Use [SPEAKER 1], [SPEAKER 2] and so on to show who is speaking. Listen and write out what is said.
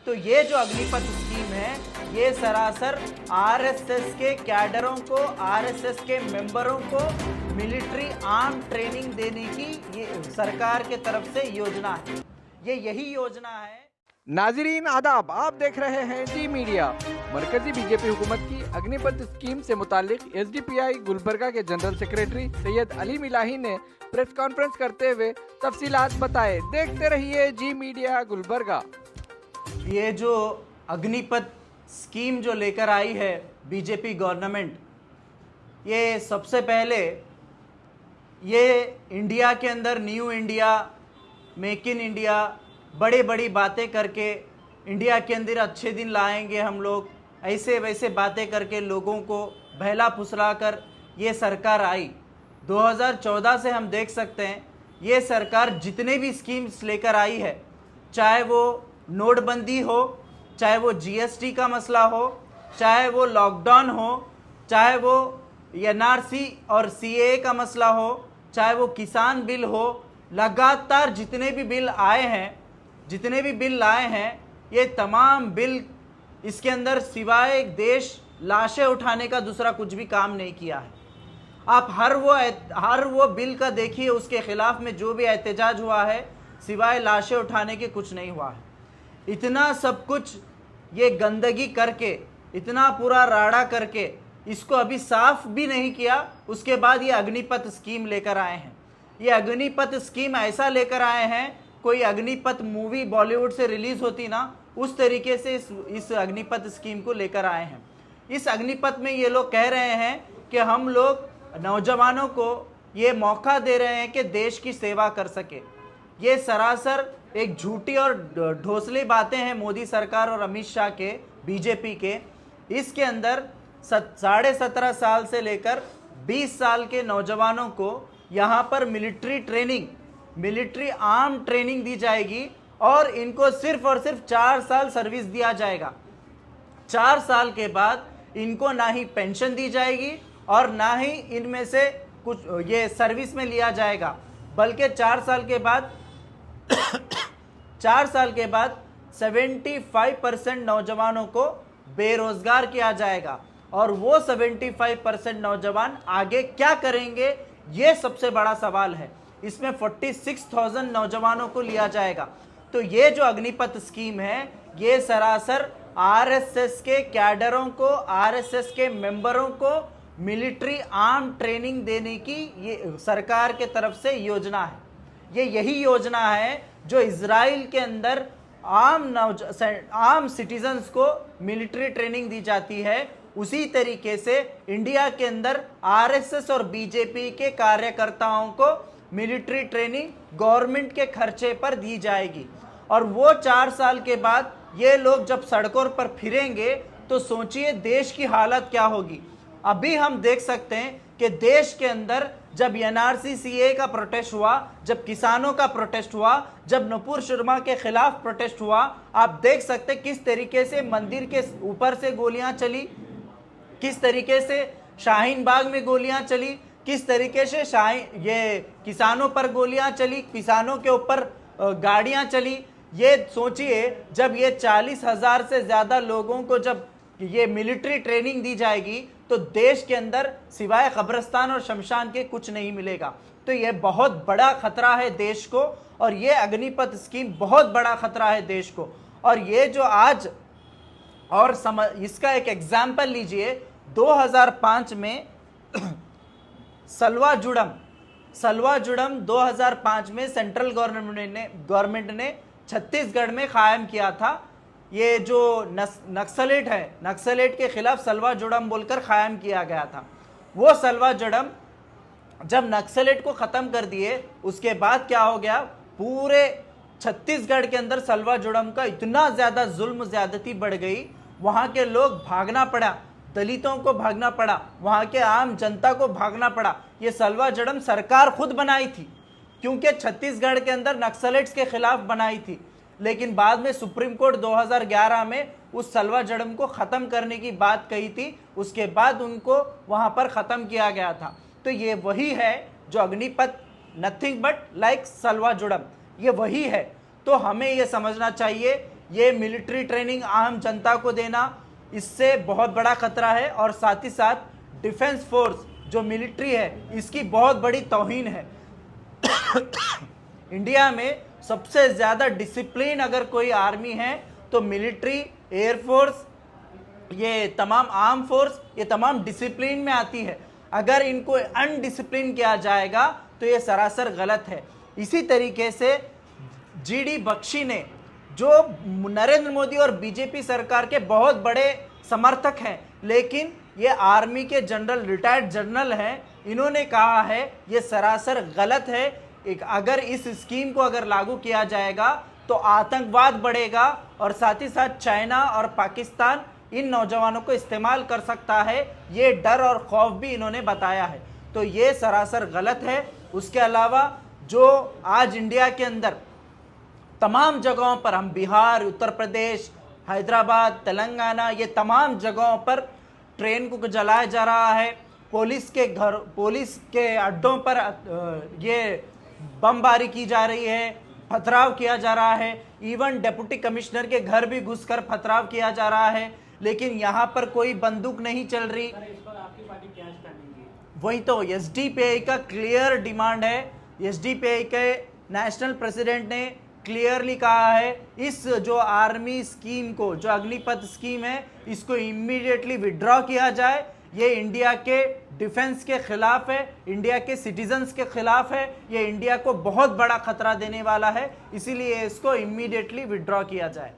[SPEAKER 1] तो ये जो अग्निपथ स्कीम है, ये सरासर आरएसएस के कैडरों को, आरएसएस के मेंबरों को मिलिट्री आर्म ट्रेनिंग देने की ये सरकार के तरफ से योजना है। ये यही योजना है।
[SPEAKER 2] नाजरीन आदाब, आप देख रहे हैं जी मीडिया। मरकजी बीजेपी हुकूमत की अग्निपथ स्कीम से मुतालिक एसडीपीआई गुलबर्गा के जनरल सेक्रेटरी सैयद अली मिलाही ने प्रेस कॉन्फ्रेंस करते हुए तफसीलात बताए। देखते रहिए जी मीडिया गुलबर्गा।
[SPEAKER 1] ये जो अग्निपथ स्कीम जो लेकर आई है बीजेपी गवर्नमेंट, ये सबसे पहले ये इंडिया के अंदर new India, make in India, बड़ी बड़ी बातें करके इंडिया के अंदर अच्छे दिन लाएंगे हम लोग, ऐसे वैसे बातें करके लोगों को बहला फुसला कर ये सरकार आई। 2014 से हम देख सकते हैं ये सरकार जितने भी स्कीम्स लेकर आई है, चाहे वो नोटबंदी हो, चाहे वो जीएसटी का मसला हो, चाहे वो लॉकडाउन हो, चाहे वो एनआरसी और सीएए का मसला हो, चाहे वो किसान बिल हो, लगातार जितने भी बिल आए हैं, जितने भी बिल लाए हैं, ये तमाम बिल इसके अंदर सिवाय एक देश लाशें उठाने का दूसरा कुछ भी काम नहीं किया है। आप हर वो बिल का देखिए, उसके खिलाफ में जो भी एहतजाज हुआ है, सिवाय लाशें उठाने के कुछ नहीं हुआ है। इतना सब कुछ ये गंदगी करके, इतना पूरा राड़ा करके इसको अभी साफ भी नहीं किया, उसके बाद ये अग्निपथ स्कीम लेकर आए हैं। ये अग्निपथ स्कीम ऐसा लेकर आए हैं, कोई अग्निपथ मूवी बॉलीवुड से रिलीज होती ना, उस तरीके से इस अग्निपथ स्कीम को लेकर आए हैं। इस अग्निपथ में ये लोग कह रहे हैं कि हम लोग नौजवानों को ये मौका दे रहे हैं कि देश की सेवा कर सके। ये सरासर एक झूठी और ढोसली बातें हैं मोदी सरकार और अमित शाह के, बीजेपी के। इसके अंदर 17.5 साल से लेकर 20 साल के नौजवानों को यहाँ पर military training, military arm training दी जाएगी और इनको सिर्फ और सिर्फ 4 साल सर्विस दिया जाएगा। 4 साल के बाद इनको ना ही पेंशन दी जाएगी और ना ही इनमें से कुछ ये सर्विस में लिया जाएगा, बल्कि 4 साल के बाद 75% नौजवानों को बेरोजगार किया जाएगा। और वो 75% नौजवान आगे क्या करेंगे, ये सबसे बड़ा सवाल है। इसमें 46,000 नौजवानों को लिया जाएगा। तो ये जो अग्निपथ स्कीम है, ये सरासर आरएसएस के कैडरों को, आरएसएस के मेंबरों को मिलिट्री आर्म ट्रेनिंग देने की ये सरकार के तरफ से योजना है। ये यही योजना है जो इजराइल के अंदर आम सिटीजन्स को मिलिट्री ट्रेनिंग दी जाती है, उसी तरीके से इंडिया के अंदर आरएसएस और बीजेपी के कार्यकर्ताओं को मिलिट्री ट्रेनिंग गवर्नमेंट के खर्चे पर दी जाएगी। और वो 4 साल के बाद ये लोग जब सड़कों पर फिरेंगे तो सोचिए देश की हालत क्या होगी। अभी हम देख सकते हैं कि देश के अंदर जब एनआरसी सीए का प्रोटेस्ट हुआ, जब किसानों का प्रोटेस्ट हुआ, जब नुपुर शर्मा के खिलाफ प्रोटेस्ट हुआ, आप देख सकते हैं किस तरीके से मंदिर के ऊपर से गोलियां चली, किस तरीके से शाहीन बाग में गोलियां चली, किस तरीके से ये किसानों पर गोलियां चली, किसानों के ऊपर गाड़ियां चली। ये सोचिए जब ये 40,000 से ज़्यादा लोगों को जब ये मिलिट्री ट्रेनिंग दी जाएगी तो देश के अंदर सिवाय कब्रिस्तान और शमशान के कुछ नहीं मिलेगा। तो ये बहुत बड़ा खतरा है देश को, और ये अग्निपथ स्कीम बहुत बड़ा खतरा है देश को। और ये जो आज और इसका एक एग्जाम्पल लीजिए, 2005 में सलवा जुड़म 2005 में सेंट्रल गवर्नमेंट ने छत्तीसगढ़ में कायम किया था। ये जो नक्सलेट है, नक्सलेट के खिलाफ सलवा जुड़म बोलकर कायम किया गया था। वो सलवा जुड़म जब नक्सलेट को ख़त्म कर दिए, उसके बाद क्या हो गया, पूरे छत्तीसगढ़ के अंदर सलवा जुड़म का इतना ज़्यादा जुल्म ज़्यादती बढ़ गई, वहाँ के लोग भागना पड़ा, दलितों को भागना पड़ा, वहाँ के आम जनता को भागना पड़ा। ये सलवा जुड़म सरकार खुद बनाई थी, क्योंकि छत्तीसगढ़ के अंदर नक्सलेट्स के खिलाफ बनाई थी, लेकिन बाद में सुप्रीम कोर्ट 2011 में उस सलवा जुड़म को ख़त्म करने की बात कही थी, उसके बाद उनको वहाँ पर ख़त्म किया गया था। तो ये वही है जो अग्निपथ, नथिंग बट लाइक सलवा जुड़म, ये वही है। तो हमें ये समझना चाहिए ये मिलिट्री ट्रेनिंग आम जनता को देना, इससे बहुत बड़ा खतरा है। और साथ ही साथ डिफेंस फोर्स जो मिलिट्री है इसकी बहुत बड़ी तौहीन है। इंडिया में सबसे ज़्यादा डिसिप्लिन अगर कोई आर्मी है तो मिलिट्री, एयरफोर्स, ये तमाम आर्म फोर्स, ये तमाम डिसिप्लिन में आती है। अगर इनको अनडिसिप्लिन किया जाएगा तो ये सरासर गलत है। इसी तरीके से जीडी बख्शी ने, जो नरेंद्र मोदी और बीजेपी सरकार के बहुत बड़े समर्थक हैं, लेकिन ये आर्मी के जनरल, रिटायर्ड जनरल हैं, इन्होंने कहा है ये सरासर गलत है। अगर इस स्कीम को अगर लागू किया जाएगा तो आतंकवाद बढ़ेगा और साथ ही साथ चाइना और पाकिस्तान इन नौजवानों को इस्तेमाल कर सकता है, ये डर और खौफ भी इन्होंने बताया है। तो ये सरासर गलत है। उसके अलावा जो आज इंडिया के अंदर तमाम जगहों पर, हम बिहार, उत्तर प्रदेश, हैदराबाद, तेलंगाना, ये तमाम जगहों पर ट्रेन को जलाया जा रहा है, पुलिस के अड्डों पर ये बमबारी की जा रही है, पथराव किया जा रहा है, इवन डिप्टी कमिश्नर के घर भी घुसकर पथराव किया जा रहा है, लेकिन यहाँ पर कोई बंदूक नहीं चल रही।
[SPEAKER 3] इस पर आपकी पार्टी क्या स्टैंड है?
[SPEAKER 1] वही तो एसडीपीआई का क्लियर डिमांड है। एसडीपीआई के नेशनल प्रेसिडेंट ने क्लियरली कहा है इस जो आर्मी स्कीम को, जो अग्निपथ स्कीम है, इसको इमीडिएटली विड्रॉ किया जाए। ये इंडिया के डिफेंस के खिलाफ है, इंडिया के सिटीजन्स के खिलाफ है, ये इंडिया को बहुत बड़ा खतरा देने वाला है, इसीलिए इसको इमीडिएटली विड्रॉ किया जाए।